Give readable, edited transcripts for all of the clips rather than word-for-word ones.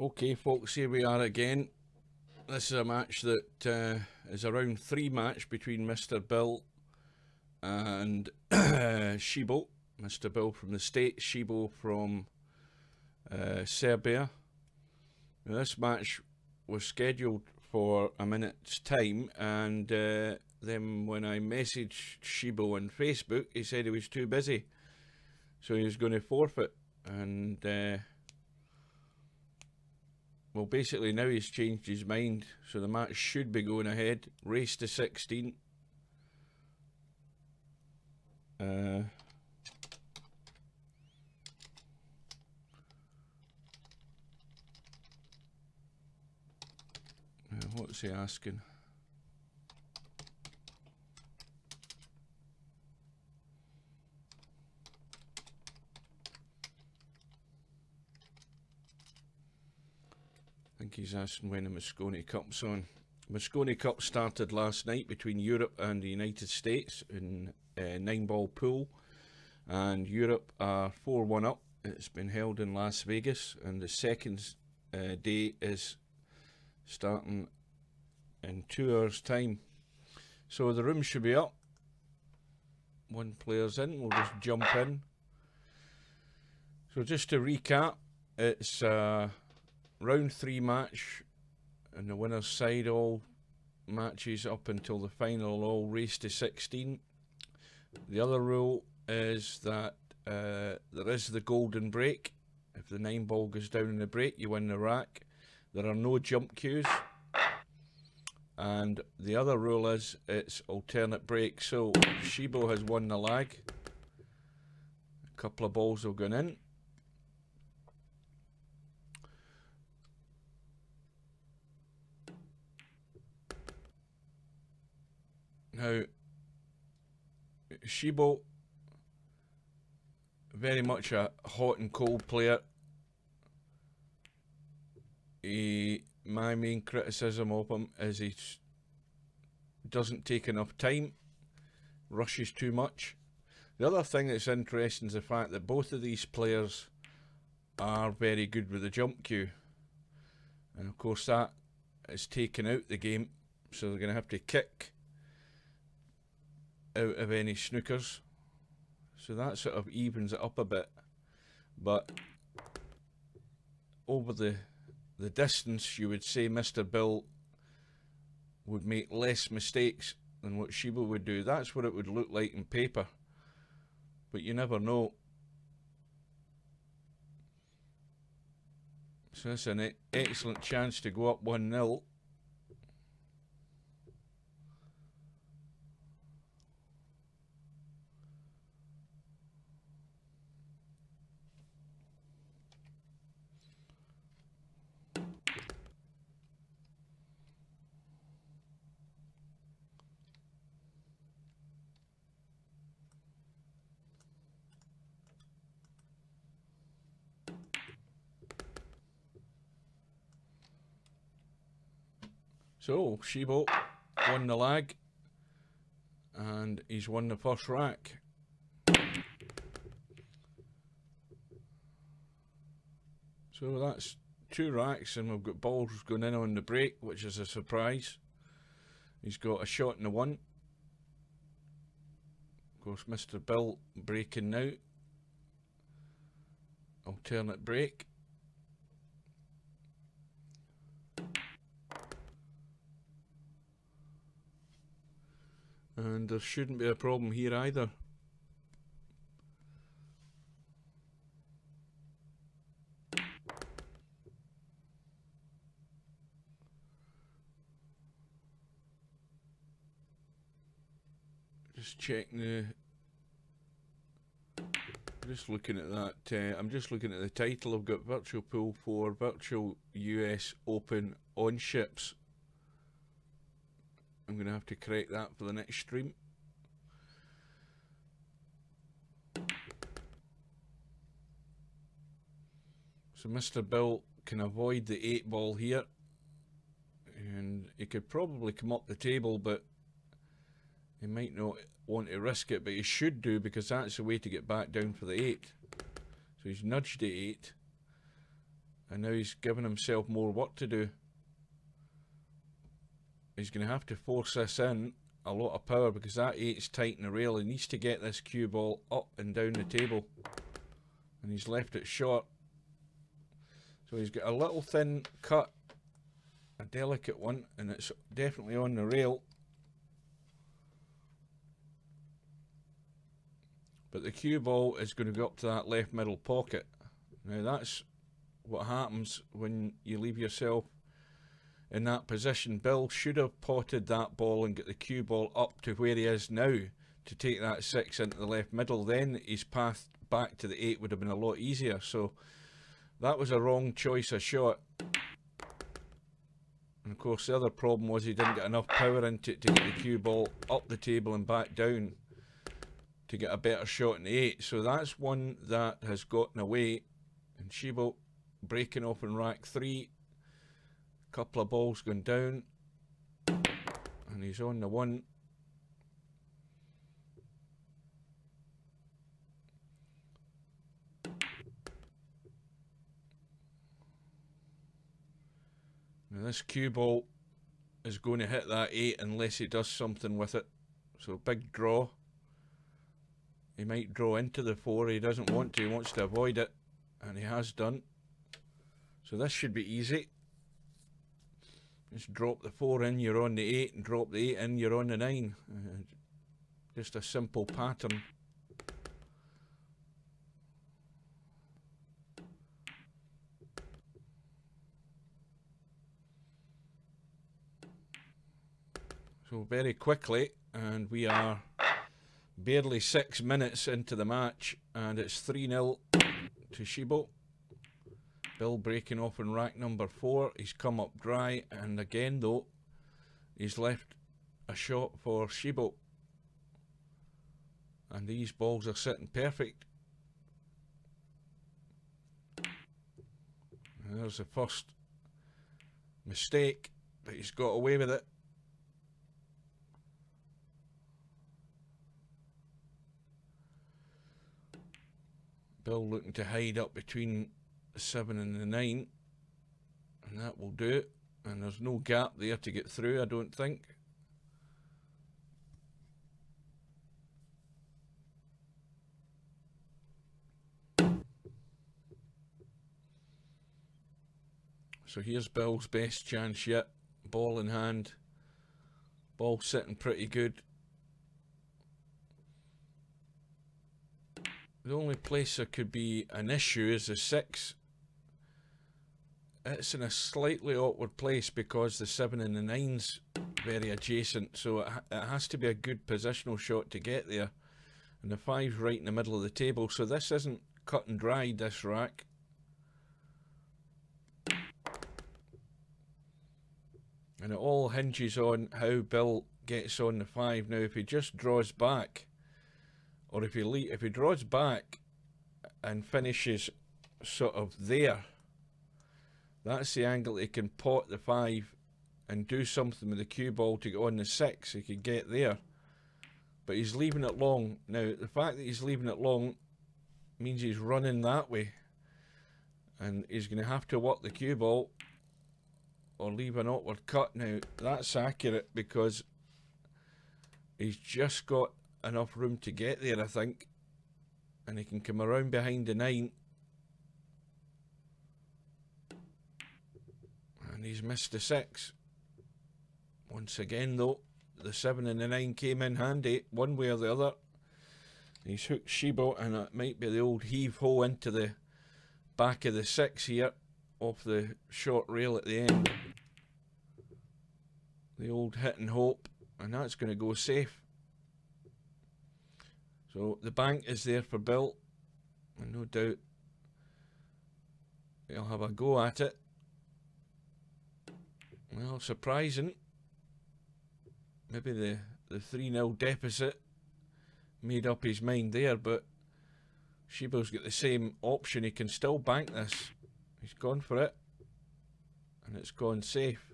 Okay folks, here we are again. This is a match that is a round 3 match between MrBill and Shibo. MrBill from the States, Shibo from Serbia. Now, this match was scheduled for a minute's time, and then when I messaged Shibo on Facebook, he said he was too busy, so he was going to forfeit. And well, basically now he's changed his mind, so the match should be going ahead. Race to 16. What's he asking? I think he's asking when the Moscone Cup's on. Moscone Cup started last night between Europe and the United States in a 9-ball pool, and Europe are 4-1 up. It's been held in Las Vegas, and the second day is starting in 2 hours time. So the room should be up. One player's in, we'll just jump in. So just to recap, it's round 3 match, and the winner's side, all matches up until the final all race to 16. The other rule is that there is the golden break. If the 9-ball goes down in the break, you win the rack. There are no jump cues. And the other rule is it's alternate break. So Shibo has won the lag. A couple of balls have gone in. Now, Shibo, very much a hot and cold player. My main criticism of him is he doesn't take enough time, rushes too much. The other thing that's interesting is the fact that both of these players are very good with the jump cue. And of course that is taken out the game, so they're going to have to kick out of any snookers, so that sort of evens it up a bit. But over the distance, you would say MrBill would make less mistakes than what Shibo would do. That's what it would look like in paper, but you never know. So that's an excellent chance to go up 1-0. So Shibo won the lag, and he's won the first rack. So that's 2 racks, and we've got balls going in on the break, which is a surprise. He's got a shot in the 1. Of course, MrBill breaking now. Alternate break. And there shouldn't be a problem here either. Just checking the... Just looking at that, I'm just looking at the title. I've got Virtual Pool 4, Virtual US Open on ships. I'm going to have to correct that for the next stream. So MrBill can avoid the 8-ball here, and he could probably come up the table, but he might not want to risk it, but he should do, because that's the way to get back down for the 8. So he's nudged the 8, And now he's given himself more work to do. He's going to have to force this in a lot of power because that 8's tight in the rail. He needs to get this cue ball up and down the table. And he's left it short. So he's got a little thin cut, a delicate one, and it's definitely on the rail. But the cue ball is going to go up to that left middle pocket. Now that's what happens when you leave yourself in that position. Bill should have potted that ball and get the cue ball up to where he is now to take that 6 into the left middle. Then his path back to the 8 would have been a lot easier. So that was a wrong choice of shot. And of course the other problem was he didn't get enough power into it to get the cue ball up the table and back down to get a better shot in the 8. So that's one that has gotten away. And Shibo breaking open rack 3. Couple of balls going down. And he's on the 1. Now this cue ball is going to hit that 8 unless he does something with it. So big draw. He might draw into the 4. He doesn't want to. He wants to avoid it. And he has done. So this should be easy. Just drop the 4 in, you're on the 8. And drop the 8 in, you're on the 9. Just a simple pattern. So very quickly, and we are barely 6 minutes into the match, and it's 3-0 to Shibo. Bill breaking open rack number 4. He's come up dry, and again though, he's left a shot for Shibo. And these balls are sitting perfect. And there's the first mistake, but he's got away with it. Bill looking to hide up between the 7 and the 9, and that will do it. And there's no gap there to get through, I don't think. So here's Bill's best chance yet. Ball in hand. Ball sitting pretty good. The only place there could be an issue is the 6. It's in a slightly awkward place because the 7 and the 9's very adjacent, so it has to be a good positional shot to get there. And the 5's right in the middle of the table, so this isn't cut and dried, this rack. And it all hinges on how Bill gets on the 5. Now if he just draws back, or if he draws back and finishes sort of there, that's the angle he can pot the 5 and do something with the cue ball to get on the 6. He could get there. But he's leaving it long. Now, the fact that he's leaving it long means he's running that way. And he's going to have to work the cue ball or leave an awkward cut. Now, that's accurate because he's just got enough room to get there, I think. And he can come around behind the 9. And he's missed the 6. Once again though, the 7 and the 9 came in handy, one way or the other. He's hooked Shibo, and it might be the old heave-ho into the back of the 6 here, off the short rail at the end. The old hit and hope, and that's going to go safe. So the bank is there for Bill, and no doubt he'll have a go at it. Well, surprising. Maybe the 3-0 deficit made up his mind there, but Shibo's got the same option. He can still bank this. He's gone for it, and it's gone safe.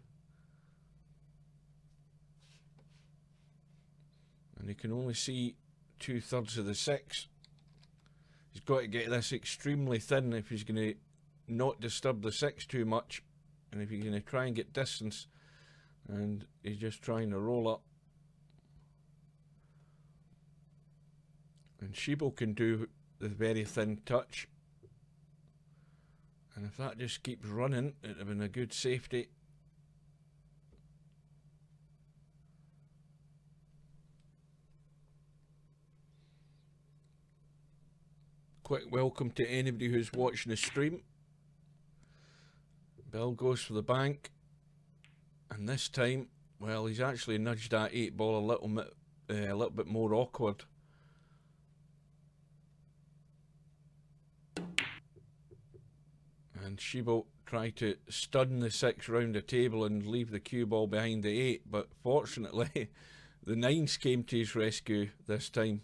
And he can only see 2/3 of the 6. He's got to get this extremely thin if he's going to not disturb the 6 too much, and if you're going to try and get distance, and he's just trying to roll up. And Shibo can do the very thin touch, and if that just keeps running, it would have been a good safety. Quick welcome to anybody who's watching the stream. Bill goes for the bank, and this time, well, he's actually nudged that 8 ball a little bit more awkward. And Shibo tried to stun the 6 round the table and leave the cue ball behind the 8, but fortunately the 9s came to his rescue this time.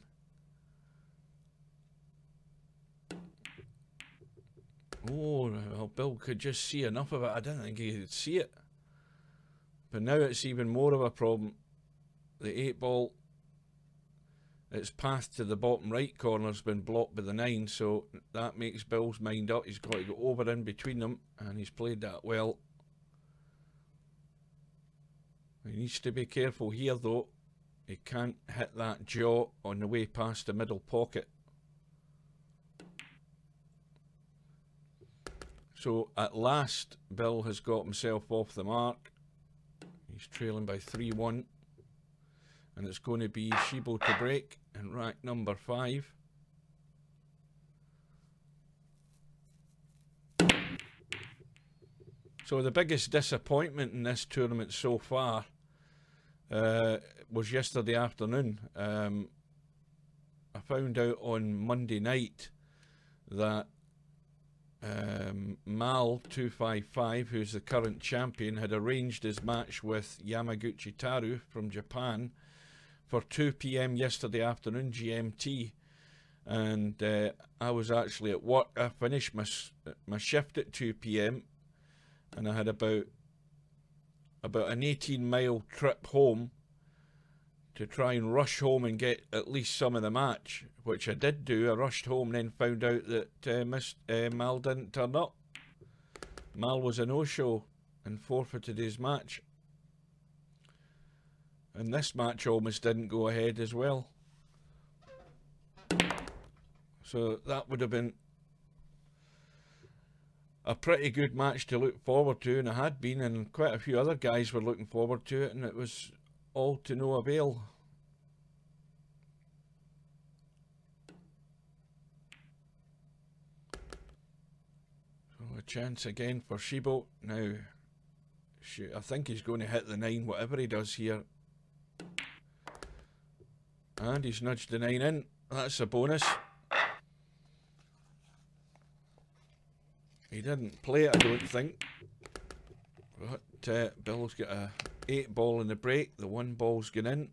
Oh, well, Bill could just see enough of it. I didn't think he could see it. But now it's even more of a problem. The 8 ball, its path to the bottom right corner has been blocked by the 9, so that makes Bill's mind up. He's got to go over in between them, and he's played that well. He needs to be careful here, though. He can't hit that jaw on the way past the middle pocket. So at last, Bill has got himself off the mark. He's trailing by 3-1. And it's going to be Shibo to break in rack number 5. So the biggest disappointment in this tournament so far was yesterday afternoon. I found out on Monday night that Mal 255, who's the current champion, had arranged his match with Yamaguchi Taru from Japan for 2 PM yesterday afternoon GMT, and I was actually at work. I finished my shift at 2 PM, and I had about an 18-mile trip home to try and rush home and get at least some of the match, which I did do. I rushed home and then found out that Mal didn't turn up. Mal was a no-show and forfeited his match. And this match almost didn't go ahead as well. So that would have been a pretty good match to look forward to, and I had been, and quite a few other guys were looking forward to it, and it was all to no avail. So a chance again for Shibo. Now, I think he's going to hit the 9, whatever he does here. And he's nudged the 9 in. That's a bonus. He didn't play it, I don't think. But Bill's got a 8 ball in the break. The 1 ball's gone in.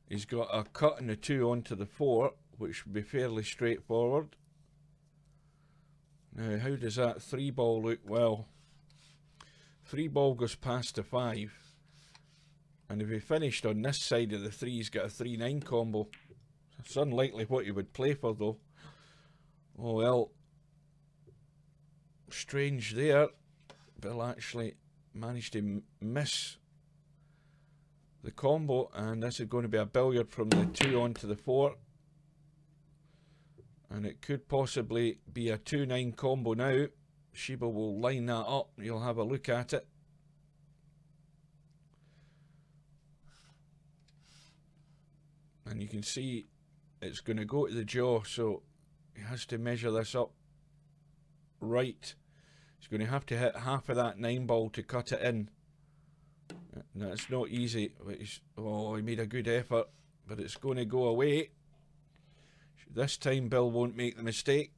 He's got a cut in the 2 onto the 4, which would be fairly straightforward. Now, how does that 3 ball look? Well, 3 ball goes past the 5. And if he finished on this side of the 3, he's got a 3-9 combo. It's unlikely what he would play for, though. Oh well. Strange there. Bill actually managed to miss the combo, and this is going to be a billiard from the 2 onto the 4. And it could possibly be a 2-9 combo now. Shibo will line that up. You'll have a look at it. And you can see it's going to go to the jaw, so he has to measure this up right. He's going to have to hit half of that 9 ball to cut it in. Now, it's not easy. Oh, he made a good effort, but it's going to go away. This time Bill won't make the mistake.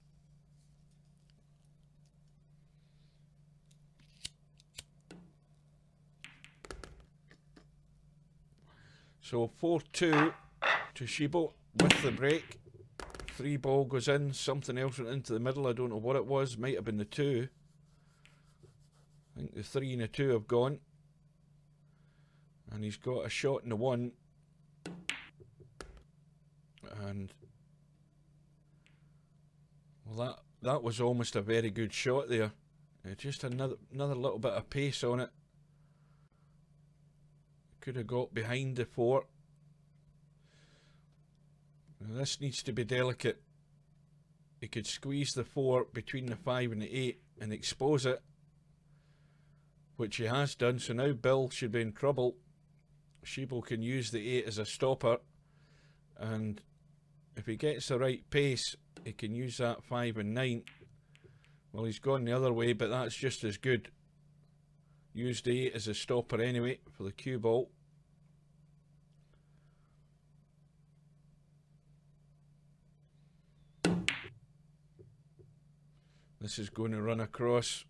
So 4-2 to Shibo with the break. 3 ball goes in, something else went into the middle. I don't know what it was, might have been the 2. I think the 3 and the 2 have gone. And he's got a shot in the 1. And well, that was almost a very good shot there. Just another little bit of pace on it. Could have got behind the 4. Now this needs to be delicate. He could squeeze the 4 between the 5 and the 8 and expose it, which he has done. So now Bill should be in trouble. Shibo can use the 8 as a stopper, and if he gets the right pace, he can use that 5 and 9. Well, he's gone the other way, but that's just as good. Use the 8 as a stopper anyway for the cue ball. This is going to run across.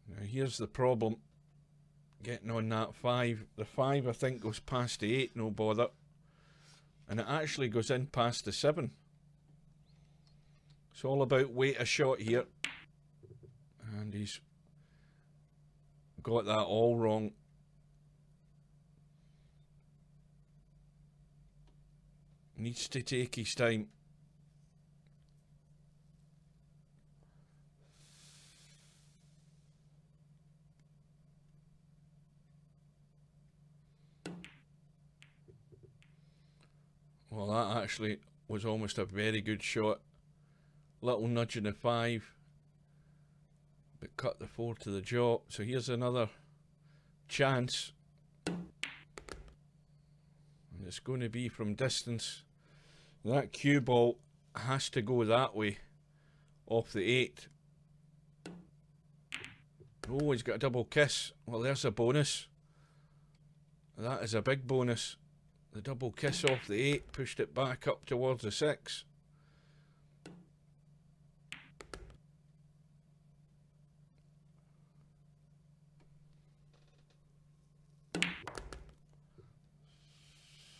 Now here's the problem. Getting on that 5. The 5 I think goes past the 8, no bother. And it actually goes in past the 7. It's all about weight of shot here. And he's got that all wrong. Needs to take his time. Well, that actually was almost a very good shot. Little nudge in the 5, but cut the 4 to the jaw. So here's another chance. And it's going to be from distance. That cue ball has to go that way, off the 8. Oh, he's got a double kiss. Well, there's a bonus. That is a big bonus. The double kiss off the 8 pushed it back up towards the 6.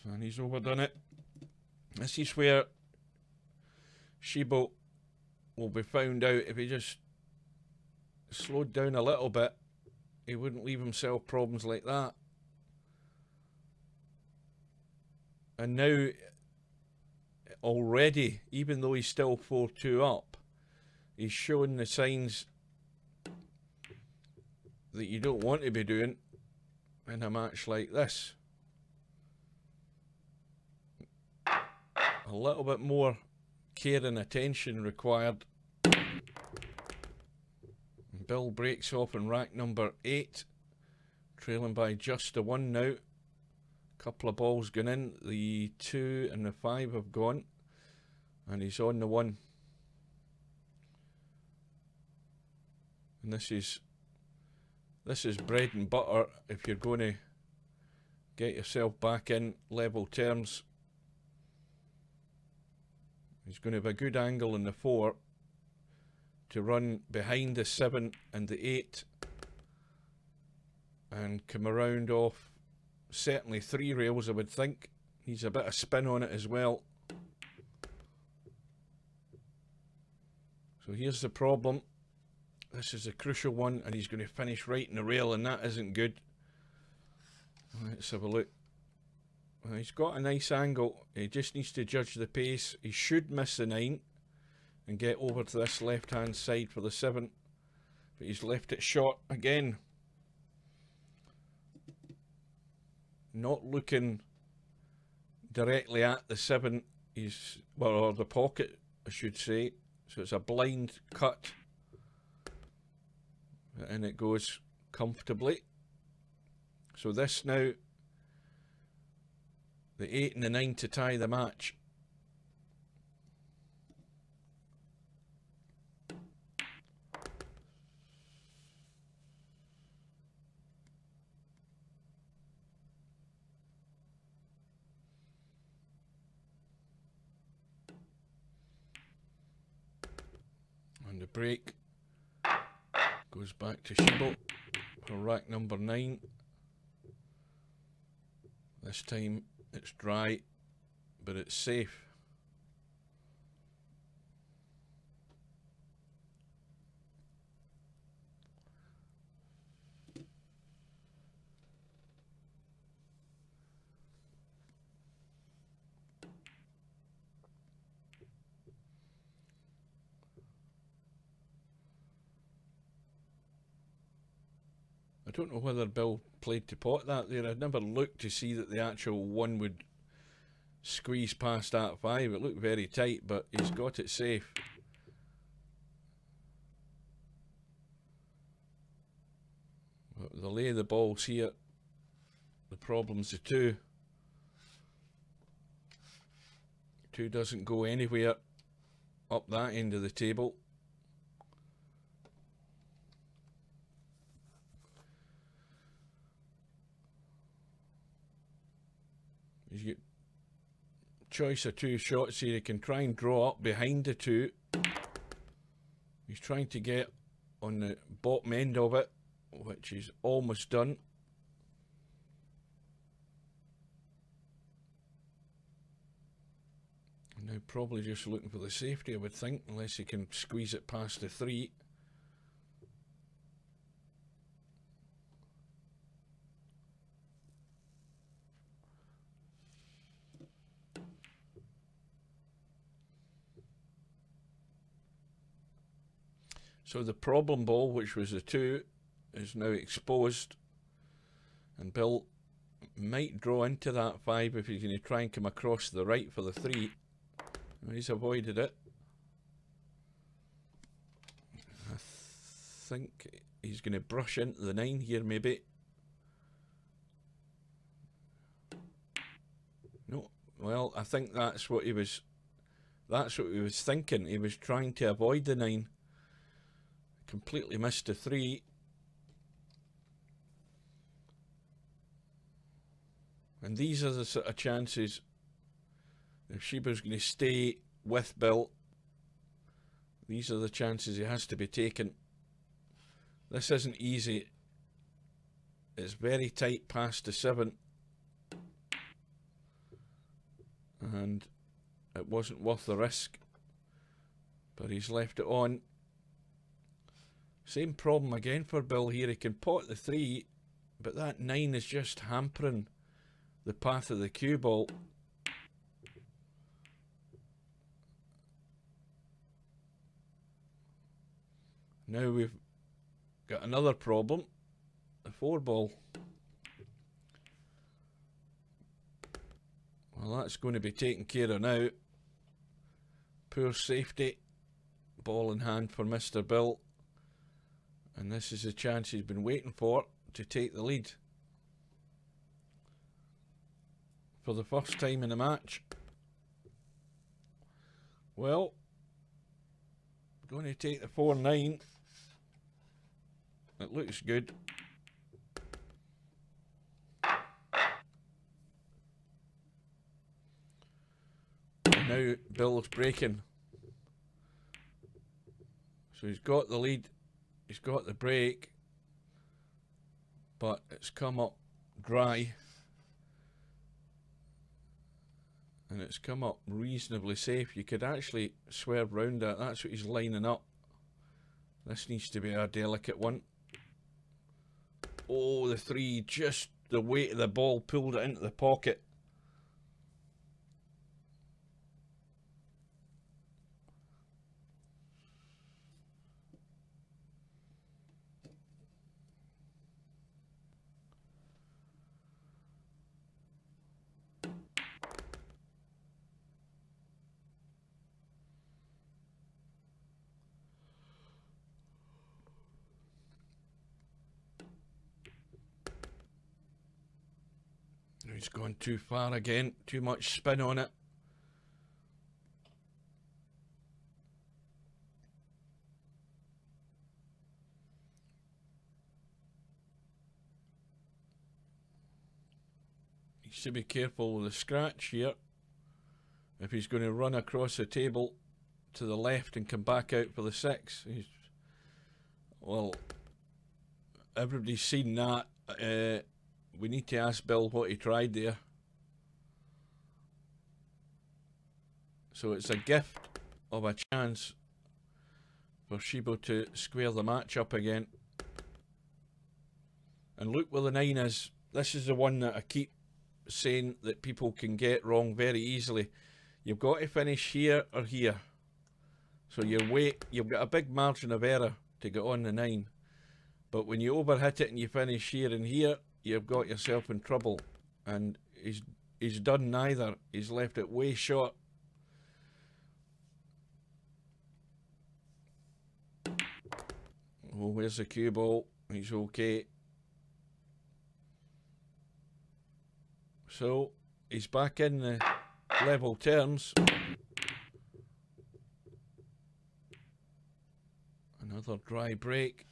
And he's overdone it. This is where Shibo will be found out. If he just slowed down a little bit, he wouldn't leave himself problems like that. And now, already, even though he's still 4-2 up, he's showing the signs that you don't want to be doing in a match like this. A little bit more care and attention required. Bill breaks off in rack number 8, trailing by just the 1 now. Couple of balls gone in, the 2 and the 5 have gone, and he's on the 1. And this is bread and butter if you're going to get yourself back in level terms. He's going to have a good angle in the 4 to run behind the 7 and the 8 and come around off certainly 3 rails, I would think. He's a bit of spin on it as well. So here's the problem. This is a crucial one, and he's going to finish right in the rail, and that isn't good. Let's have a look. Well, he's got a nice angle. He just needs to judge the pace. He should miss the 9 and get over to this left hand side for the 7, but he's left it short again. Not looking directly at the 7, he's, well, or the pocket I should say, so it's a blind cut, and it goes comfortably. So this now, the 8 and the 9 to tie the match. And the break goes back to Shibo for rack number 9. This time it's dry, but it's safe. I don't know whether Bill played to pot that there. I'd never looked to see that the actual one would squeeze past that 5. It looked very tight, but he's got it safe. But the lay of the balls here, the problem's the 2. 2 doesn't go anywhere up that end of the table. He's got choice of 2 shots here. He can try and draw up behind the 2. He's trying to get on the bottom end of it, which is almost done. Now probably just looking for the safety, I would think, unless he can squeeze it past the 3. So the problem ball, which was a 2, is now exposed, and Bill might draw into that 5 if he's going to try and come across the right for the 3. He's avoided it. I think he's going to brush into the 9 here, maybe. No, well, I think that's what he was thinking. He was trying to avoid the 9. Completely missed the 3. And these are the sort of chances, if Shibo's going to stay with Bill, these are the chances he has to be taking. This isn't easy. It's very tight past the 7. And it wasn't worth the risk. But he's left it on. Same problem again for Bill here. He can pot the 3, but that 9 is just hampering the path of the cue ball. Now we've got another problem, the 4 ball. Well, that's going to be taken care of now. Poor safety. Ball in hand for MrBill. And this is the chance he's been waiting for to take the lead. For the first time in the match. Well, going to take the 4-9. It looks good. And now Bill's breaking. So he's got the lead. He's got the break, but it's come up dry, and it's come up reasonably safe. You could actually swerve round that. That's what he's lining up. This needs to be a delicate one. Oh, the 3, just the weight of the ball pulled it into the pocket. He's gone too far again, too much spin on it. He should be careful with the scratch here. If he's going to run across the table to the left and come back out for the 6. Well, everybody's seen that. We need to ask Bill what he tried there. So it's a gift of a chance for Shibo to square the match up again. And look where the 9 is. This is the one that I keep saying that people can get wrong very easily. You've got to finish here or here. So you've got a big margin of error to get on the 9. But when you overhit it and you finish here and here, you've got yourself in trouble. And he's done neither. He's left it way short. Oh, where's the cue ball? He's okay. So he's back in the level terms. Another dry break.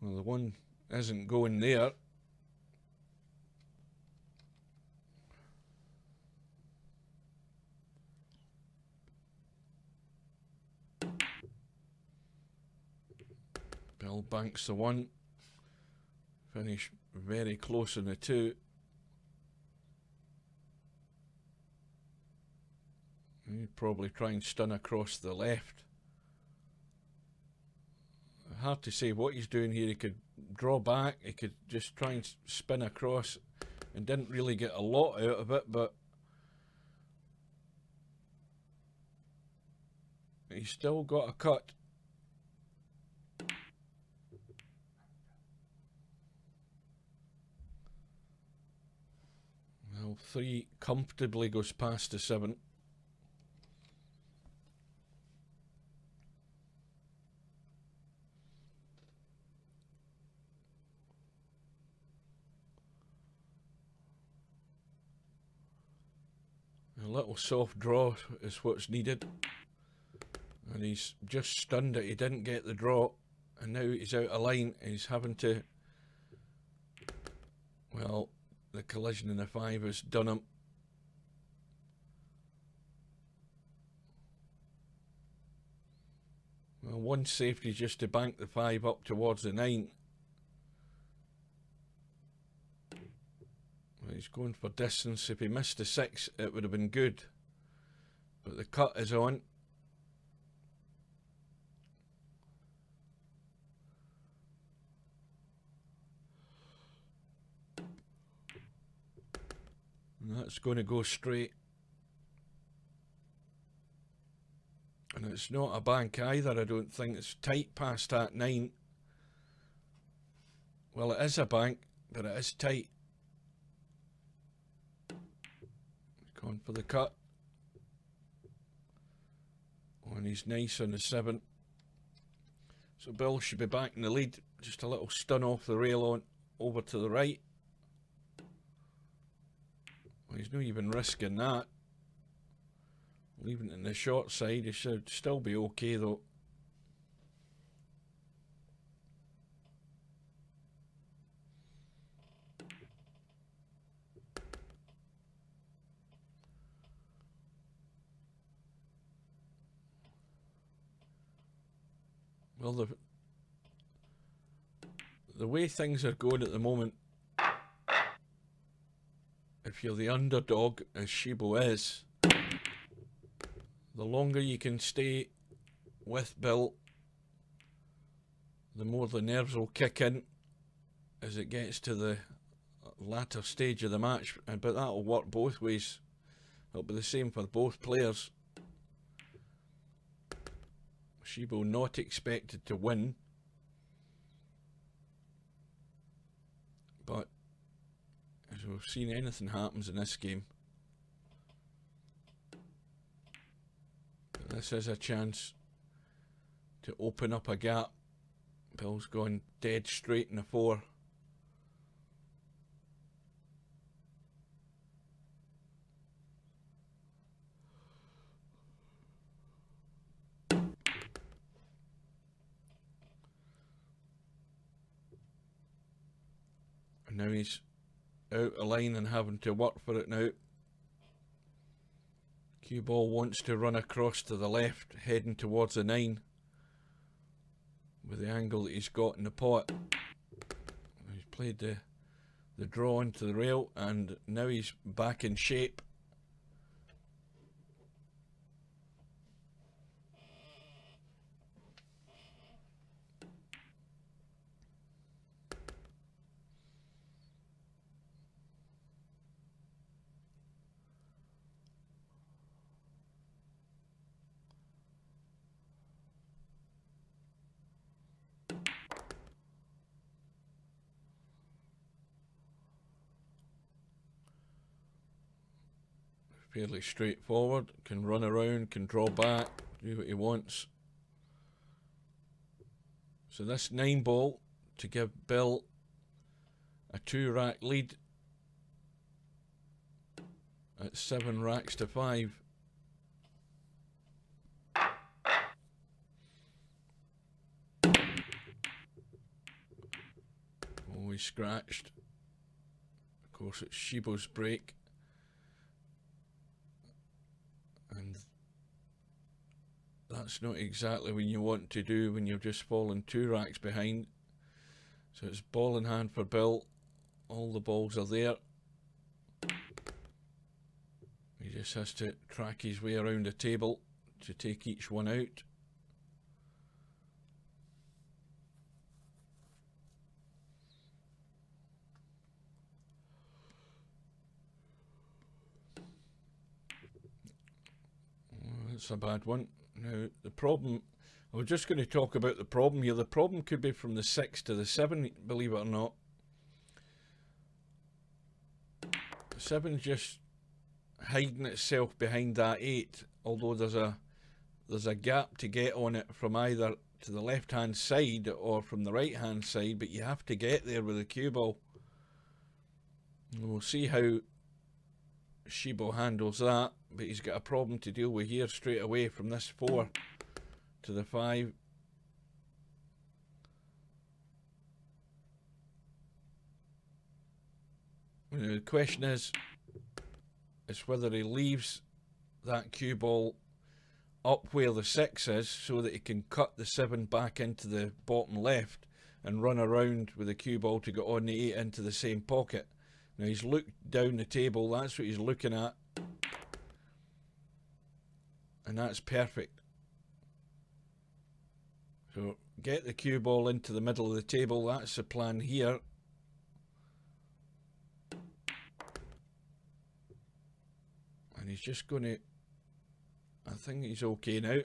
Well, the one isn't going there. Bill banks the one. Finish very close on the two. He'd probably try and stun across the left. Hard to say what he's doing here. He could draw back, he could just try and spin across, and didn't really get a lot out of it, but he's still got a cut. Well, 3 comfortably goes past the 7. A little soft draw is what's needed. And he's just stunned it. He didn't get the draw. And now he's out of line. He's having to... Well, the collision in the 5 has done him. Well, one safety just to bank the 5 up towards the 9. Well, he's going for distance. If he missed the 6, it would have been good. But the cut is on. And that's going to go straight. And it's not a bank either, I don't think. It's tight past that 9. Well, it is a bank, but it is tight. Going for the cut. Oh, and he's nice on the 7. So Bill should be back in the lead. Just a little stun off the rail on over to the right. Well, he's not even risking that. Leaving it in the short side, he should still be okay though. Well, the way things are going at the moment, if you're the underdog, as Shibo is, the longer you can stay with Bill, the more the nerves will kick in as it gets to the latter stage of the match. But that'll work both ways. It'll be the same for both players. Shibo not expected to win, but as we've seen, anything happens in this game. But this is a chance to open up a gap. Bill's gone dead straight in the 4. And now he's out of line and having to work for it now. Cue ball wants to run across to the left, heading towards the 9. With the angle that he's got in the pot. He's played the draw into the rail, and now he's back in shape. fairly straightforward. Can run around, can draw back, do what he wants. So this 9 ball to give Bill a 2 rack lead at 7 racks to 5. Oh, he scratched. Of course, it's Shibo's break. And that's not exactly what you want to do when you've just fallen 2 racks behind. So it's ball in hand for Bill. All the balls are there. He just has to track his way around the table to take each one out. Oh, that's a bad one. Now the problem, I was just going to talk about the problem here. The problem could be from the 6 to the 7, believe it or not. 7's just hiding itself behind that 8, although there's a gap to get on it from either to the left hand side or from the right hand side, but you have to get there with the cue ball. And we'll see how Shibo handles that, but he's got a problem to deal with here straight away from this 4 to the 5. Now the question is whether he leaves that cue ball up where the 6 is so that he can cut the 7 back into the bottom left and run around with the cue ball to get on the 8 into the same pocket. Now he's looked down the table, that's what he's looking at, and that's perfect. So get the cue ball into the middle of the table, that's the plan here. And he's just going to, I think he's okay now.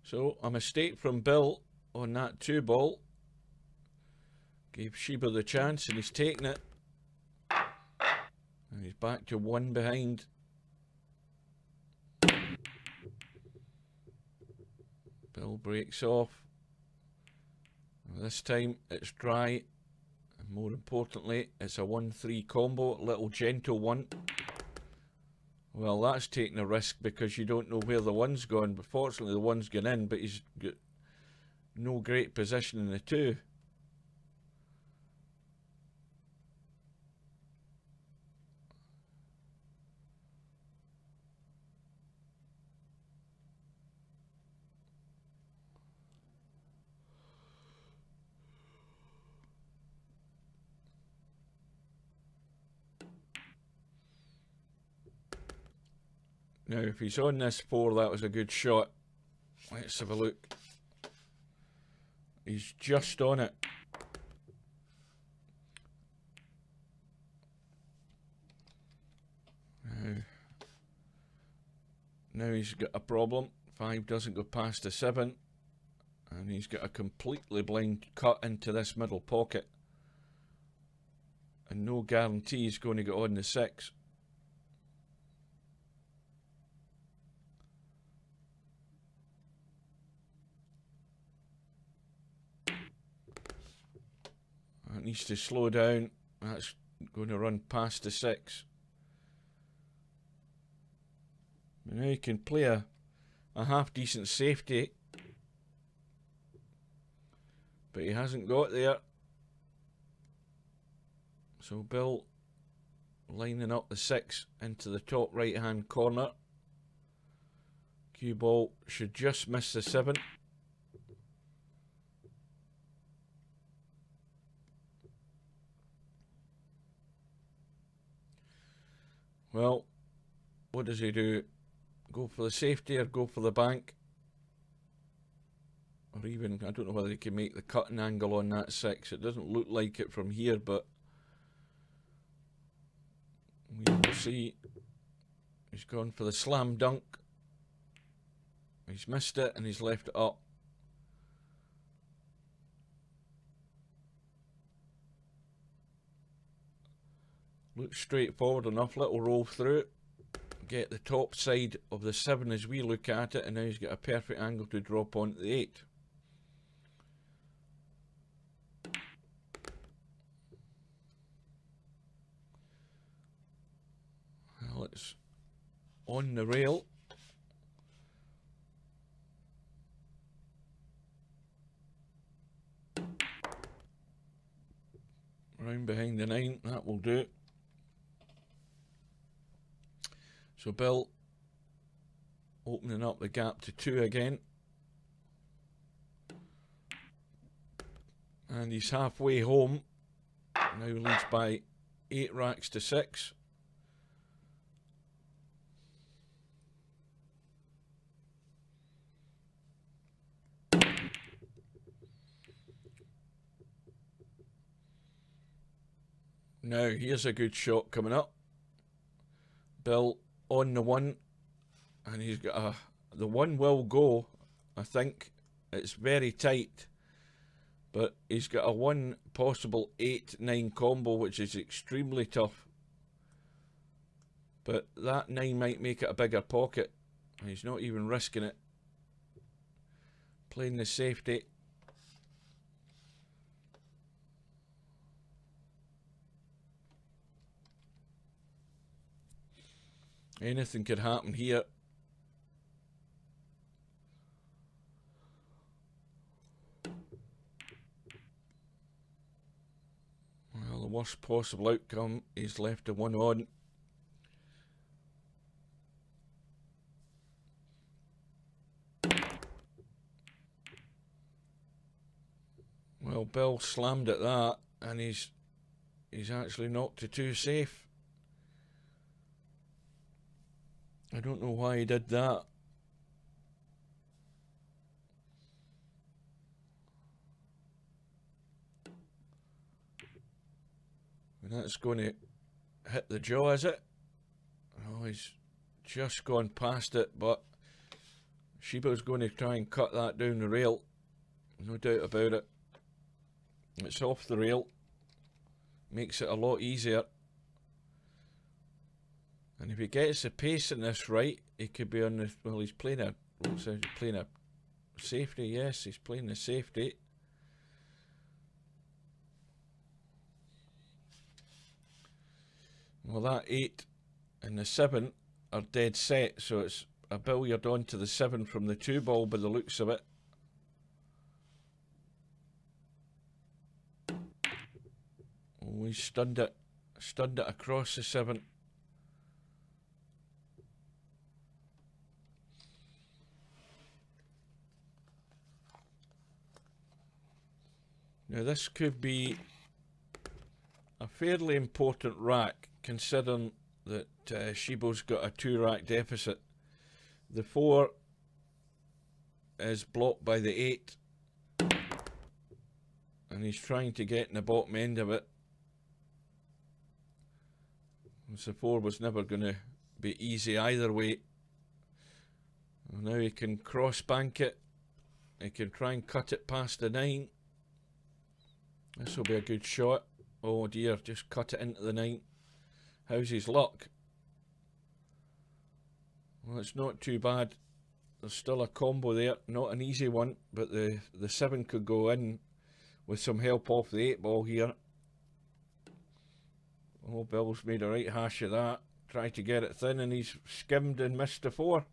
So a mistake from Bill on that 2 ball. Gave Shibo the chance and he's taken it. And he's back to 1 behind. Bill breaks off. This time it's dry, and more importantly it's a 1-3 combo, a little gentle one. Well, that's taking a risk because you don't know where the 1's gone, but fortunately the 1's gone in, but he's got no great position in the 2. Now, if he's on this 4, that was a good shot. Let's have a look. He's just on it. Now he's got a problem. 5 doesn't go past the 7. And he's got a completely blind cut into this middle pocket. And no guarantee he's going to get on the 6. That needs to slow down. That's going to run past the 6. Now he can play a half decent safety, but he hasn't got there. So Bill lining up the 6 into the top right hand corner. Cue ball should just miss the 7. Well, what does he do? Go for the safety or go for the bank? Or even, I don't know whether he can make the cutting angle on that 6. It doesn't look like it from here, but we will see. He's gone for the slam dunk. He's missed it and he's left it up. Looks straightforward enough. Little roll through it. Get the top side of the 7 as we look at it, and now he's got a perfect angle to drop onto the 8. Well, it's on the rail. Round behind the 9, that will do it. So Bill opening up the gap to 2 again. And he's halfway home. Now leads by 8 racks to 6. Now here's a good shot coming up. Bill on the 1, and he's got a, the 1 will go. I think it's very tight, but he's got a 1 possible 8-9 combo, which is extremely tough. But that 9 might make it a bigger pocket. He's not even risking it. Playing the safety. Anything could happen here. Well, the worst possible outcome is left a 1 on. Well, Bill slammed at that, and he's actually knocked to 2 safe. I don't know why he did that. And that's going to hit the jaw, is it? Oh, he's just gone past it, but Shibo's going to try and cut that down the rail. No doubt about it. It's off the rail. Makes it a lot easier. And if he gets the pace in this right, he could be on the, well, he's playing a, looks like he's playing a safety. Yes, he's playing the safety. Well, that 8 and the 7 are dead set, so it's a billiard on to the 7 from the 2 ball by the looks of it. Oh, he stunned it across the 7. Now this could be a fairly important rack, considering that Shibo's got a 2 rack deficit. The 4 is blocked by the 8, and he's trying to get in the bottom end of it. The 4 was never going to be easy either way. Well, now he can cross bank it. He can try and cut it past the 9. This will be a good shot. Oh dear, just cut it into the 9. How's his luck? Well, it's not too bad. There's still a combo there. Not an easy one, but the 7 could go in with some help off the 8 ball here. Oh, Bill's made a right hash of that. Tried to get it thin, and he's skimmed and missed the 4.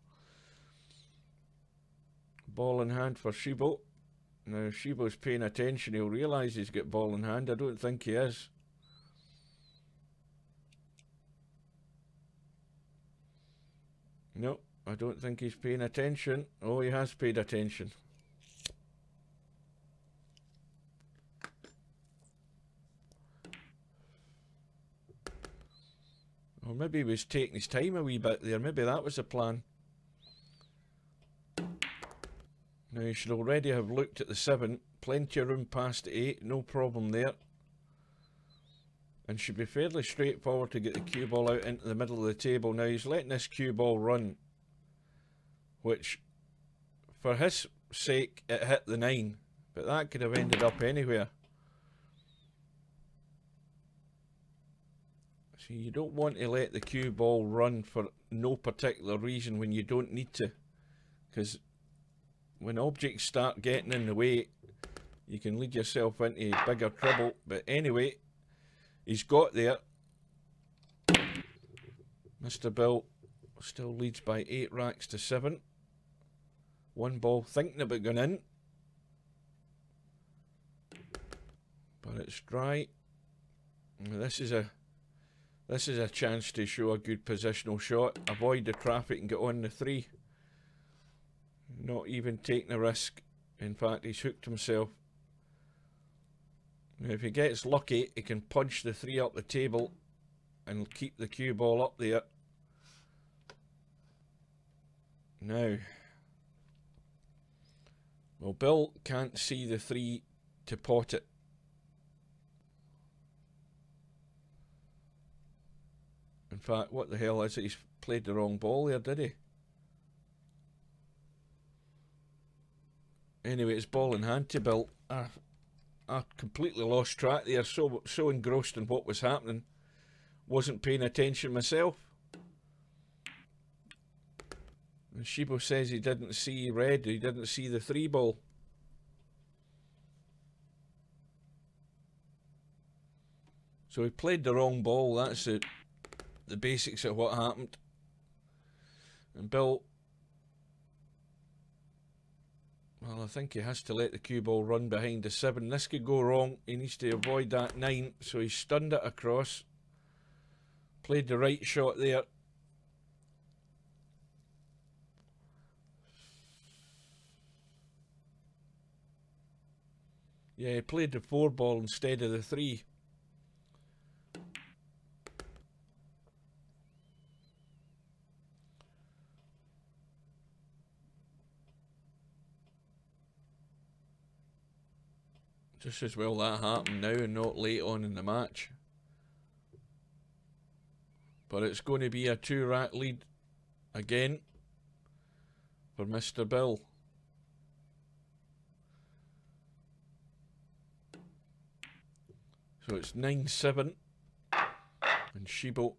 Ball in hand for Shibo. Now, if Shibo's paying attention, he'll realise he's got ball in hand. I don't think he is. No, I don't think he's paying attention. Oh, he has paid attention. Or maybe he was taking his time a wee bit there. Maybe that was the plan. Now you should already have looked at the 7. Plenty of room past the 8. No problem there. And should be fairly straightforward to get the cue ball out into the middle of the table. Now he's letting this cue ball run, which for his sake it hit the 9, but that could have ended up anywhere. So you don't want to let the cue ball run for no particular reason when you don't need to, because when objects start getting in the way, you can lead yourself into bigger trouble. But anyway, he's got there. MrBill still leads by 8 racks to 7. One ball thinking about going in, but it's dry. This is a chance to show a good positional shot, avoid the traffic and get on the 3. Not even taking a risk. In fact, he's hooked himself. Now, if he gets lucky, he can punch the 3 up the table and keep the cue ball up there. Now, well, Bill can't see the 3 to pot it. In fact, what the hell is it? He's played the wrong ball there, did he? Anyway, it's ball in hand to Bill. I completely lost track there, so engrossed in what was happening. Wasn't paying attention myself. And Shibo says he didn't see red, he didn't see the 3 ball. So he played the wrong ball, that's the basics of what happened. And Bill, well, I think he has to let the cue ball run behind the 7. This could go wrong. He needs to avoid that 9. So he stunned it across. Played the right shot there. Yeah, he played the 4 ball instead of the 3. Just as well that happened now and not late on in the match. But it's going to be a 2-rack lead again for MrBill. So it's 9-7 and Shibo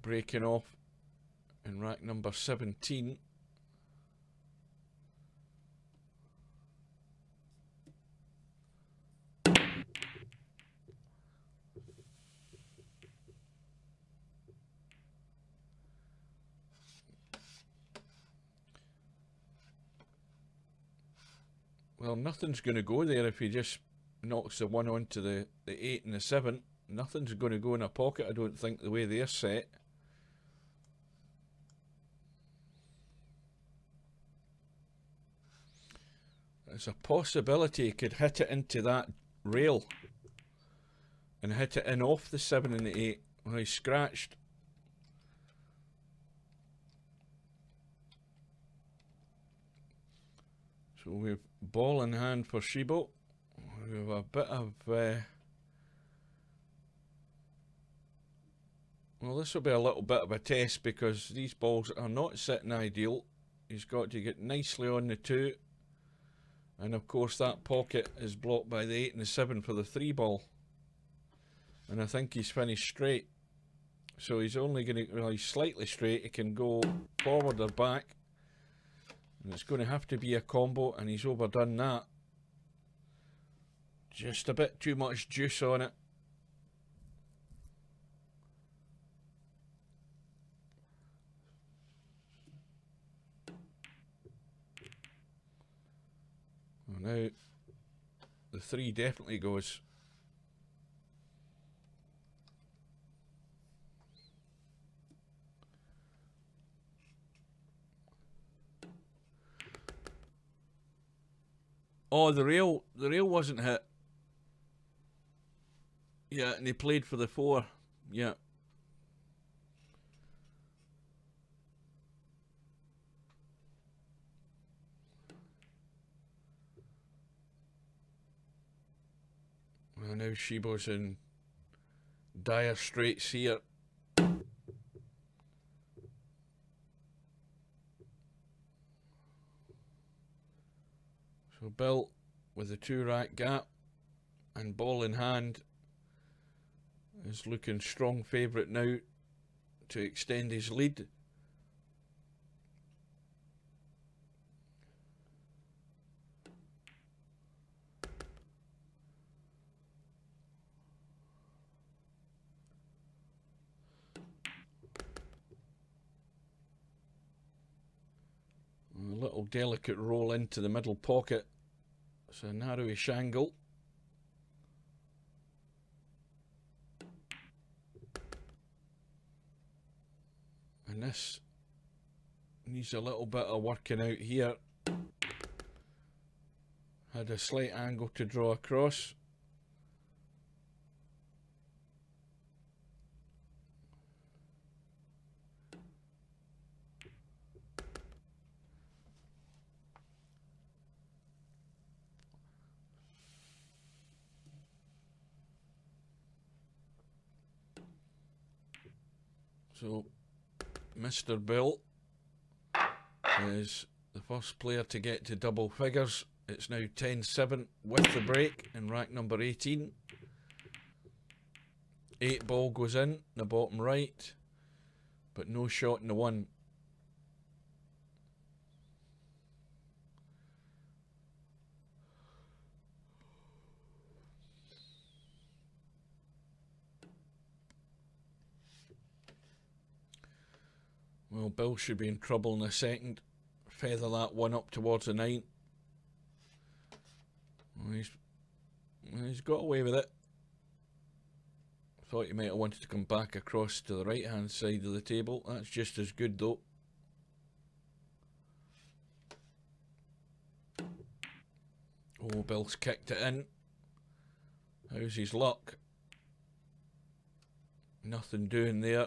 breaking off in rack number 17. Well, nothing's going to go there if he just knocks the 1 onto the 8 and the 7. Nothing's going to go in a pocket, I don't think, the way they're set. There's a possibility he could hit it into that rail and hit it in off the 7 and the 8 when he scratched. So we've ball in hand for Shibo. We have a bit of well, this will be a little bit of a test because these balls are not sitting ideal. He's got to get nicely on the 2, and of course that pocket is blocked by the 8 and the 7 for the 3 ball, and I think he's finished straight. So he's only going to, well, he's slightly straight. He can go forward or back, and it's going to have to be a combo, and he's overdone that. Just a bit too much juice on it. Well, now the 3 definitely goes. Oh, the rail wasn't hit. Yeah, and he played for the 4. Yeah. Well, now Shibo's in dire straits here. So Bill with the 2-rack gap and ball in hand. is looking strong favourite now to extend his lead. A little delicate roll into the middle pocket. It's a narrowish angle. And this needs a little bit of working out here. Had a slight angle to draw across. So MrBill is the first player to get to double figures. It's now 10-7 with the break in rack number 18. 8 ball goes in the bottom right, but no shot in the one. Well, Bill should be in trouble in a second. Feather that one up towards the 9. Well, he's got away with it. Thought he might have wanted to come back across to the right hand side of the table. That's just as good though. Oh, Bill's kicked it in. How's his luck? Nothing doing there.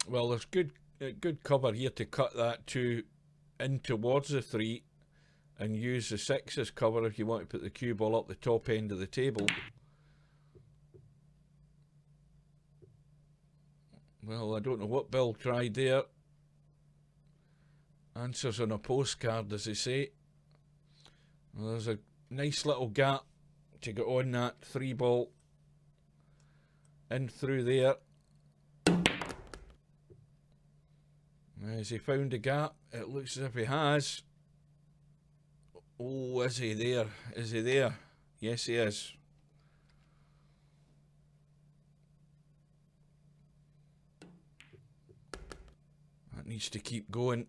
Well, there's good cover here to cut that 2 in towards the 3 and use the 6 as cover if you want to put the cue ball up the top end of the table. Well, I don't know what Bill tried there. Answers on a postcard, as they say. Well, there's a nice little gap to get on that 3 ball in through there. Has he found a gap? It looks as if he has. Oh, is he there? Is he there? Yes, he is. That needs to keep going.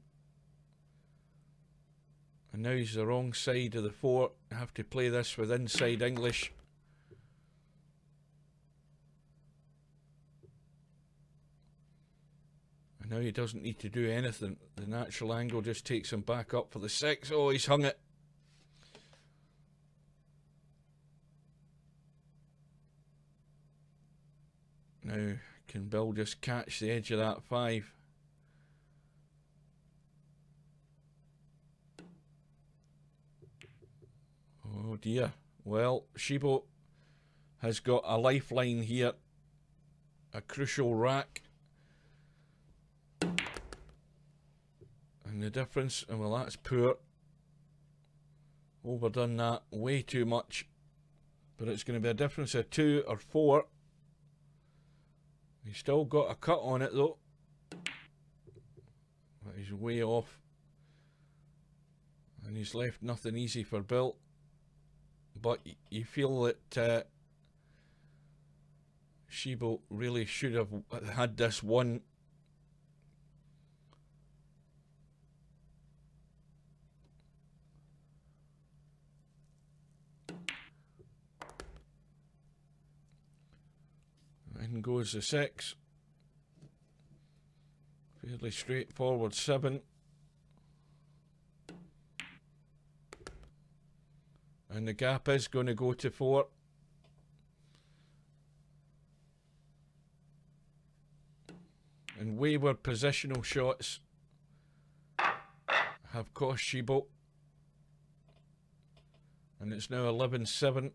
And now he's the wrong side of the 4. I have to play this with inside English. Now he doesn't need to do anything. The natural angle just takes him back up for the 6. Oh, he's hung it. Now, can Bill just catch the edge of that 5? Oh dear. Well, Shibo has got a lifeline here. A crucial rack. And the difference, and well, that's poor. Overdone that way too much. But it's going to be a difference of 2 or 4. He's still got a cut on it though. But he's way off. And he's left nothing easy for Bill. But you feel that Shibo really should have had this one. In goes the 6. Fairly straightforward 7. And the gap is going to go to 4. And wayward positional shots have cost Shibo. And it's now 11-7.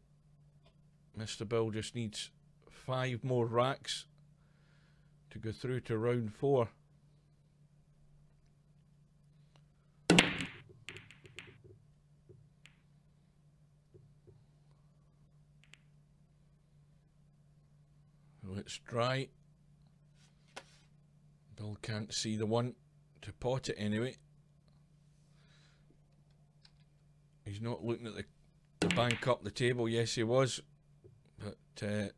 MrBill just needs 5 more racks to go through to round 4. So it's dry. Bill can't see the one to pot it anyway. He's not looking at the bank up the table. Yes, he was. But the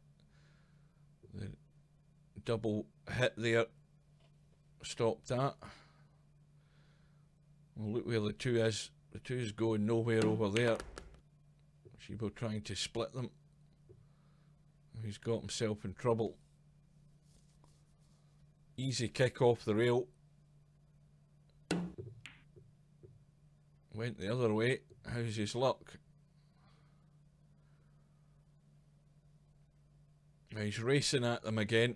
double hit there stopped that. Well, look where the two is. The two is going nowhere over there. Shibo trying to split them. He's got himself in trouble. Easy kick off the rail. Went the other way. How's his luck? Now he's racing at them again.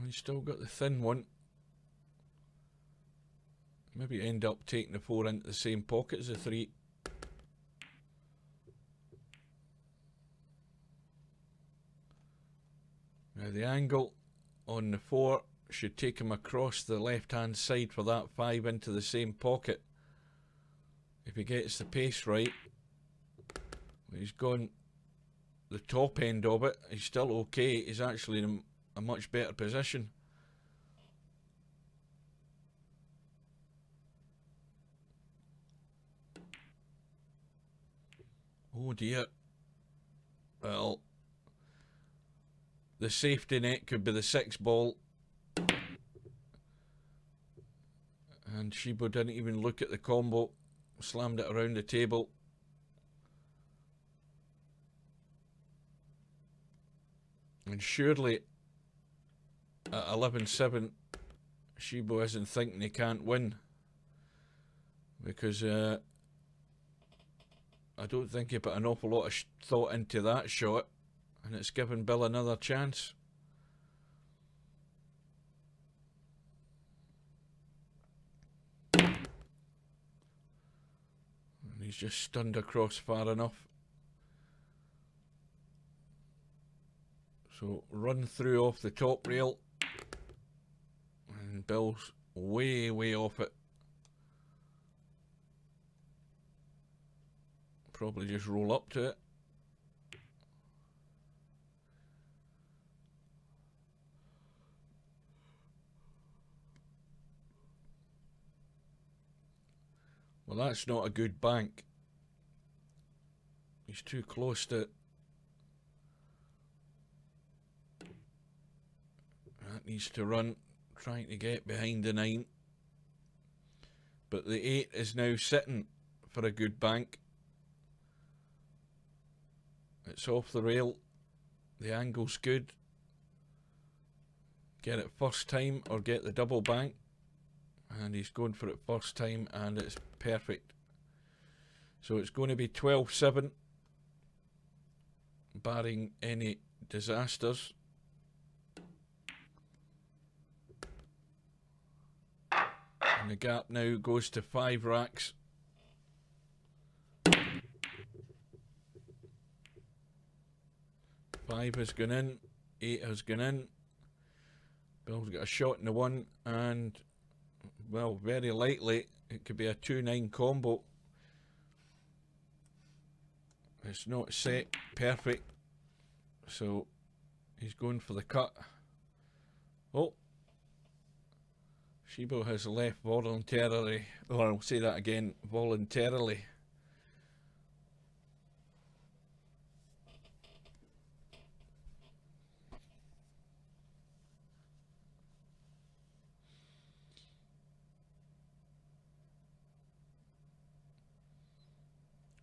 He's still got the thin one. Maybe end up taking the 4 into the same pocket as the 3. Now the angle on the 4 should take him across the left hand side for that 5 into the same pocket. If he gets the pace right. He's gone the top end of it. He's still okay. He's actually in a much better position. Oh dear. Well, the safety net could be the 6 ball. And Shibo didn't even look at the combo. Slammed it around the table. And surely at 11-7, Shibo isn't thinking he can't win. Because I don't think he put an awful lot of thought into that shot. And it's given Bill another chance. And he's just stunned across far enough. So run through off the top rail. And Bill's way, way off it. Probably just roll up to it. Well, that's not a good bank. He's too close to it. That needs to run, trying to get behind the 9. But the 8 is now sitting for a good bank. It's off the rail. The angle's good. Get it first time or get the double bank. And he's going for it first time and it's perfect. So it's going to be 12-7. Barring any disasters. And the gap now goes to 5 racks. Five has gone in, 8 has gone in. Bill's got a shot in the 1 and, well, very likely it could be a 2-9 combo. It's not set perfect, so he's going for the cut. Oh, Shibo has left voluntarily, or I'll say that again, voluntarily.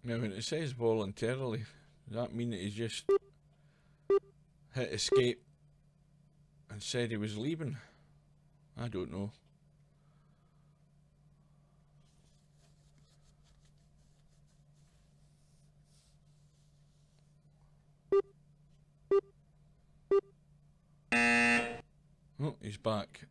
Now when it says voluntarily, does that mean that he's just hit escape and said he was leaving? I don't know. Oh, he's back.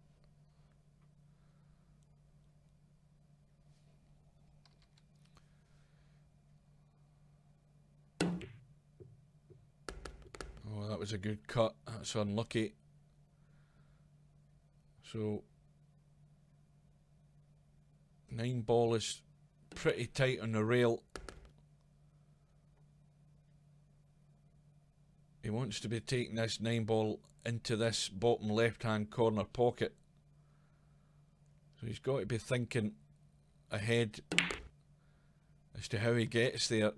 was a good cut. That's unlucky. So 9 ball is pretty tight on the rail. He wants to be taking this 9 ball into this bottom left hand corner pocket. So he's got to be thinking ahead as to how he gets there.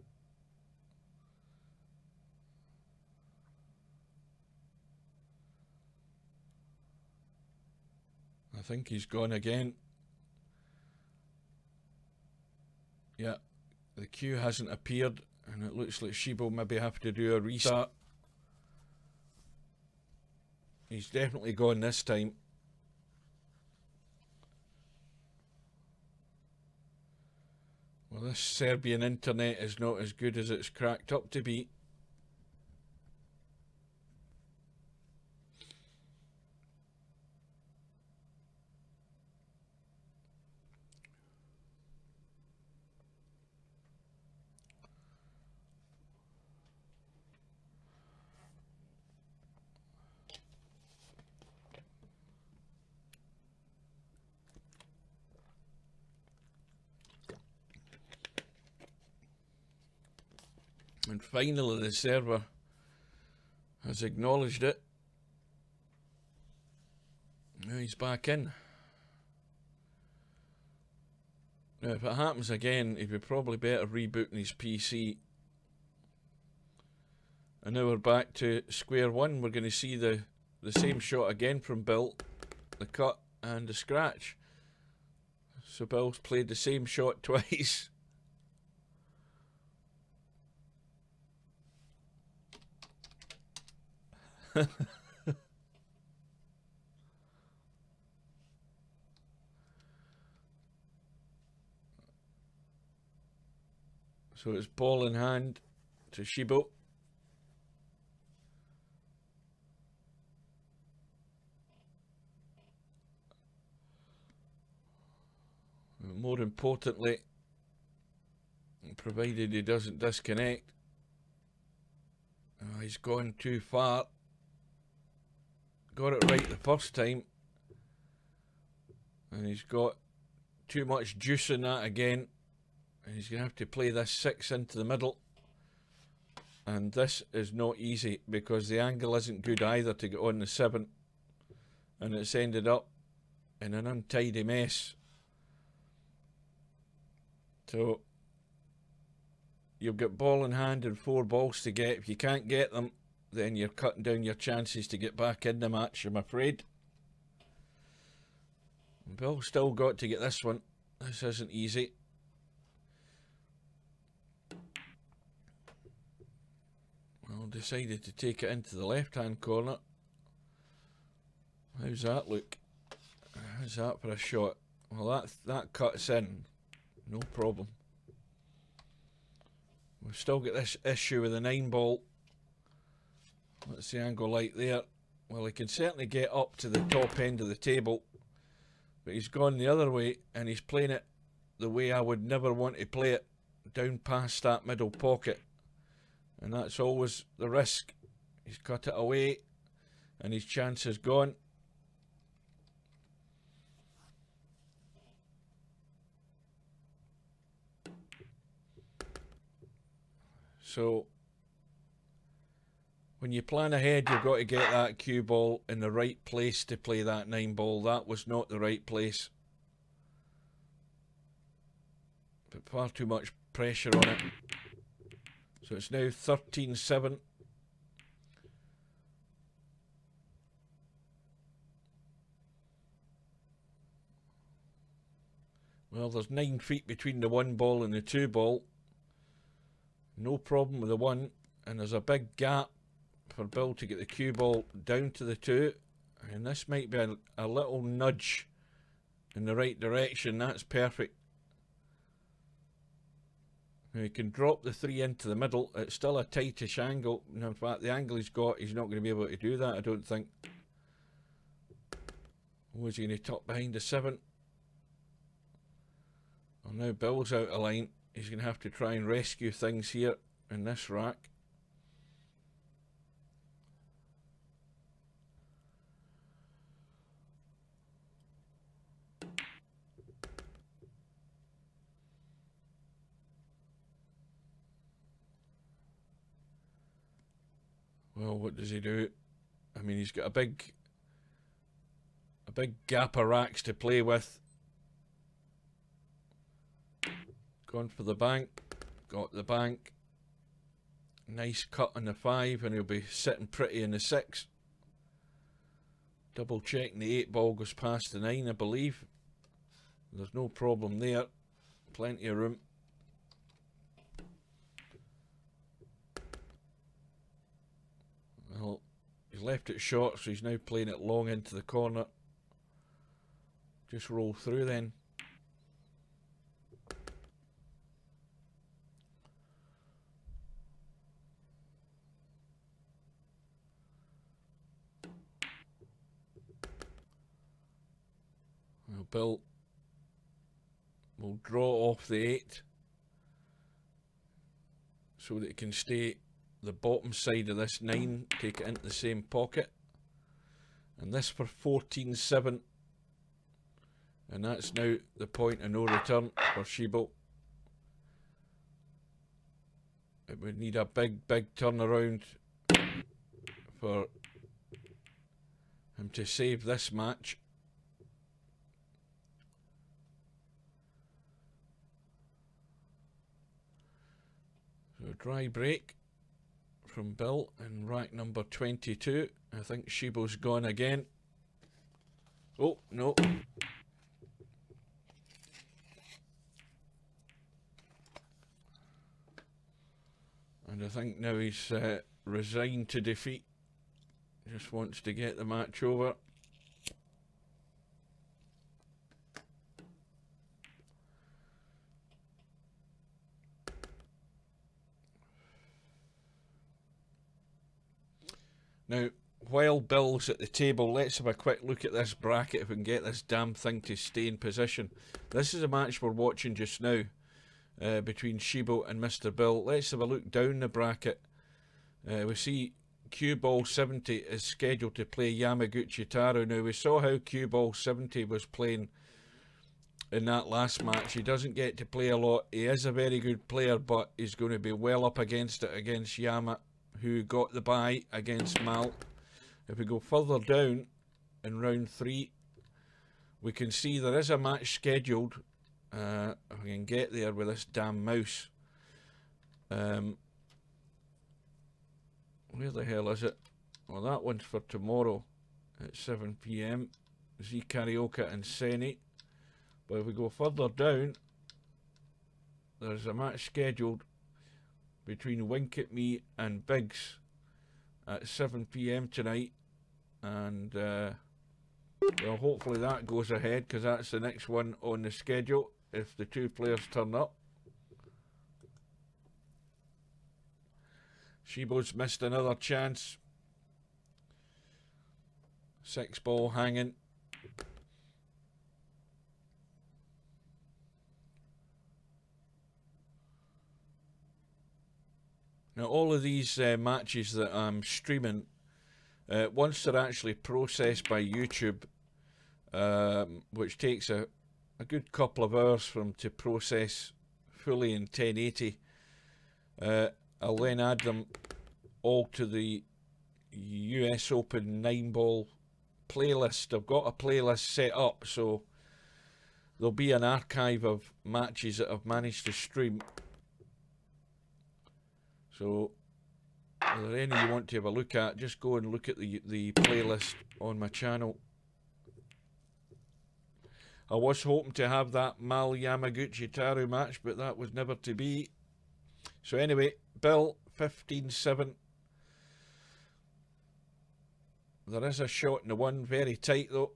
I think he's gone again. Yeah, the cue hasn't appeared, and it looks like Shibo maybe have to do a restart. He's definitely gone this time. Well, this Serbian internet is not as good as it's cracked up to be. And finally the server has acknowledged it. Now he's back in. Now if it happens again, he'd be probably better rebooting his PC. And now we're back to square one. We're going to see the same shot again from Bill. The cut and the scratch. So Bill's played the same shot twice. So it's ball in hand to Shibo. More importantly, provided he doesn't disconnect. He's gone too far. Got it right the first time, and he's got too much juice in that again, and he's going to have to play this 6 into the middle, and this is not easy because the angle isn't good either to get on the 7, and it's ended up in an untidy mess. So you've got ball in hand and 4 balls to get. If you can't get them, then you're cutting down your chances to get back in the match, I'm afraid. Bill still got to get this one. This isn't easy. Well, decided to take it into the left-hand corner. How's that look? How's that for a shot? Well, that cuts in. No problem. We've still got this issue with the 9 ball. What's the angle like there? Well, he can certainly get up to the top end of the table, but he's gone the other way, and he's playing it the way I would never want to play it, down past that middle pocket, and that's always the risk. He's cut it away, and his chance is gone. So when you plan ahead, you've got to get that cue ball in the right place to play that 9 ball. That was not the right place. But far too much pressure on it. So it's now 13-7. Well, there's 9 feet between the 1 ball and the 2 ball. No problem with the 1. And there's a big gap for Bill to get the cue ball down to the 2, and this might be a little nudge in the right direction. That's perfect. Now he can drop the 3 into the middle. It's still a tightish angle. In fact, the angle he's got, he's not going to be able to do that, I don't think. Oh, is he going to tuck behind the 7? Well, now Bill's out of line. He's going to have to try and rescue things here in this rack. Well, what does he do? I mean, he's got a big gap of racks to play with. Gone for the bank. Got the bank. Nice cut on the 5, and he'll be sitting pretty in the 6. Double checking the 8 ball goes past the 9, I believe. There's no problem there. Plenty of room. Well, he's left it short, so he's now playing it long into the corner. Just roll through then. Well, Bill will draw off the 8 so that it can stay the bottom side of this 9, take it into the same pocket. And this for 14-7. And that's now the point of no return for Shibo. It would need a big turnaround for him to save this match. So dry break from Bill in rack number 22. I think Shibo's gone again. Oh, no. And I think now he's resigned to defeat. Just wants to get the match over. Now, while Bill's at the table, let's have a quick look at this bracket if we can get this damn thing to stay in position. This is a match we're watching just now between Shibo and MrBill. Let's have a look down the bracket. We see Cue Ball 70 is scheduled to play Yamaguchi Taro. Now, we saw how Cue Ball 70 was playing in that last match. He doesn't get to play a lot. He is a very good player, but he's going to be well up against it against Yama, who got the bye against Mal. If we go further down in round 3, we can see there is a match scheduled. If I can get there with this damn mouse. Where the hell is it? Well, that one's for tomorrow at 7 PM. Z Karaoke and Seni. But if we go further down, there's a match scheduled between Wink at Me and Biggs at 7 PM tonight. And well, hopefully that goes ahead, because that's the next one on the schedule if the two players turn up. Shibo's missed another chance. 6 ball hanging. Now, all of these matches that I'm streaming, once they're actually processed by YouTube, which takes a good couple of hours for them to process fully in 1080, I'll then add them all to the US Open 9-ball playlist. I've got a playlist set up, so there'll be an archive of matches that I've managed to stream. So, are there any you want to have a look at? Just go and look at the playlist on my channel. I was hoping to have that Mal Yamaguchi Taro match, but that was never to be. So anyway, Bill, 15-7. There is a shot in the 1, very tight though.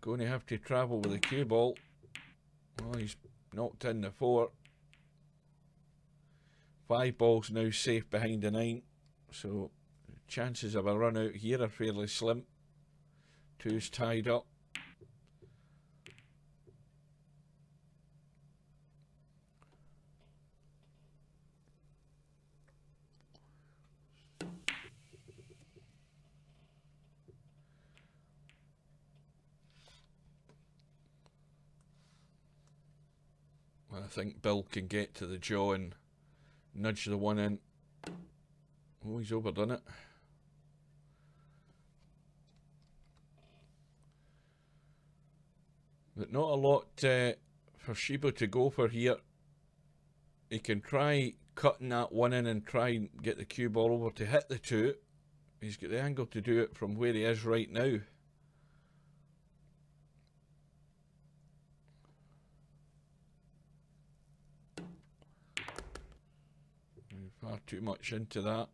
Going to have to travel with the cue ball. Well, he's knocked in the 4. 5 balls now safe behind the 9, so chances of a run out here are fairly slim. 2's tied up. I think Bill can get to the jaw and nudge the one in. Oh, he's overdone it. But not a lot for Shibo to go for here. He can try cutting that one in and try and get the cue ball over to hit the two. He's got the angle to do it from where he is right now. Far too much into that.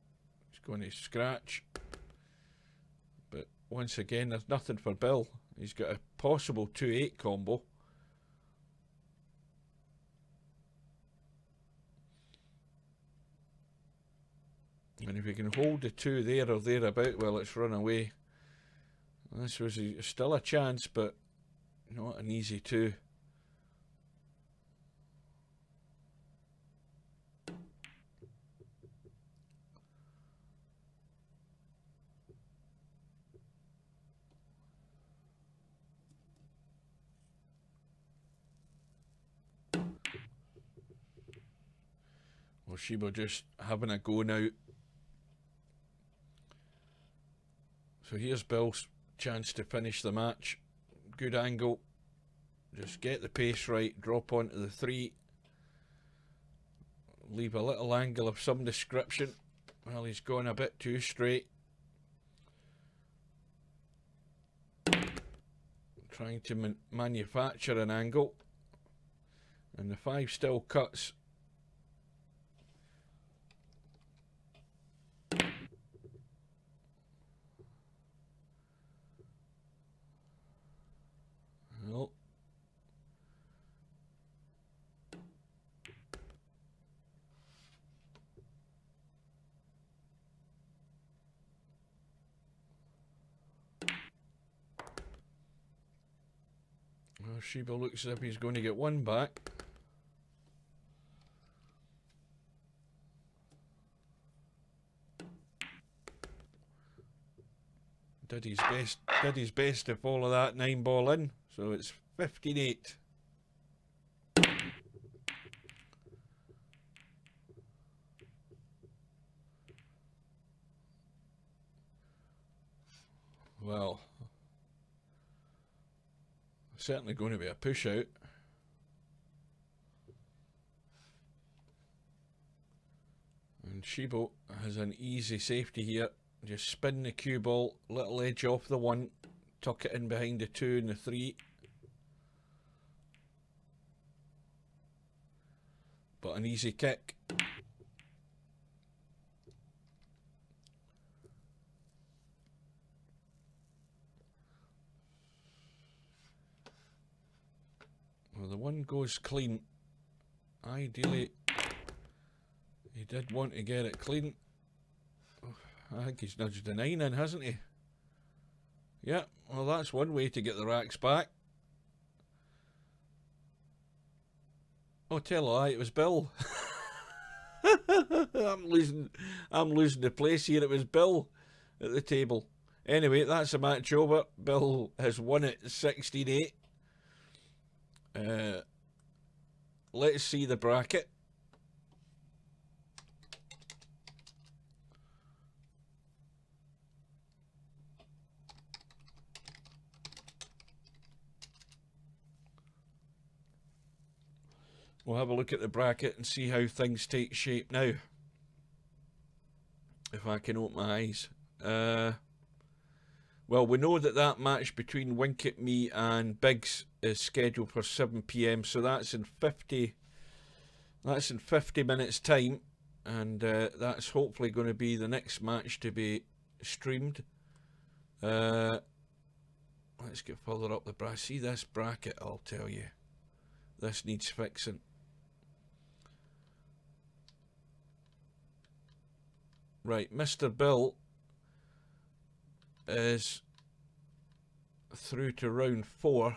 He's going to scratch. But once again, there's nothing for Bill. He's got a possible 2-8 combo. And if he can hold the two there or thereabout while it's run away, this was still a chance, but not an easy two. Well, Shibo just having a go now. So here's Bill's chance to finish the match. Good angle. Just get the pace right, drop onto the 3. Leave a little angle of some description. Well, he's gone a bit too straight. Trying to manufacture an angle. And the 5 still cuts. Well, Shibo looks as if he's going to get one back. Did his best to follow that 9 ball in, so it's 15-8. Well, certainly going to be a push out. And Shibo has an easy safety here. Just spin the cue ball, little edge off the 1, tuck it in behind the 2 and the 3. But an easy kick. Well, the 1 goes clean. Ideally, he did want to get it clean. I think he's nudged the 9 in, hasn't he? Yeah, well, that's one way to get the racks back. Oh, tell a lie, it was Bill. I'm losing the place here. It was Bill at the table. Anyway, that's the match over. Bill has won it 16-8. Let's see the bracket. We'll have a look at the bracket and see how things take shape now. If I can open my eyes. Well, we know that match between Wink at Me and Biggs is scheduled for 7 PM, so that's in 50 minutes time, and that's hopefully going to be the next match to be streamed. Let's get further up the bracket. See this bracket, I'll tell you. This needs fixing. Right, MrBill is through to round 4.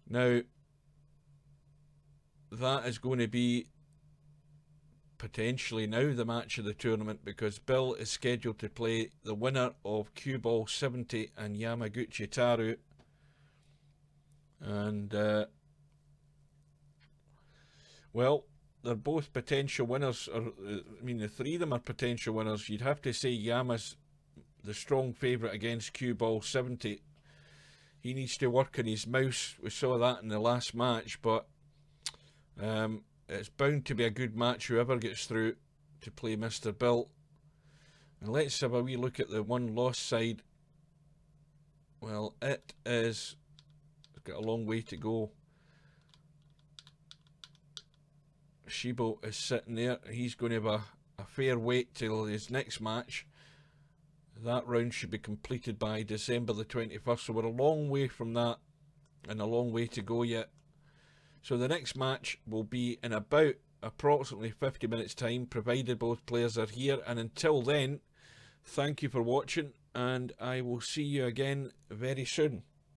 Now, that is going to be potentially now the match of the tournament, because Bill is scheduled to play the winner of Cue Ball 70 and Yamaguchi Taru. And, well, they're both potential winners, or I mean the three of them are potential winners. You'd have to say Yama's the strong favourite against Cue Ball 70. He needs to work on his mouse. We saw that in the last match, but it's bound to be a good match whoever gets through to play MrBill. And let's have a wee look at the one loss side. Well, it's got a long way to go. Shibo is sitting there. He's going to have a fair wait till his next match. That round should be completed by December the 21st, so we're a long way from that and a long way to go yet. So the next match will be in about approximately 50 minutes time, provided both players are here. And until then, thank you for watching, and I will see you again very soon.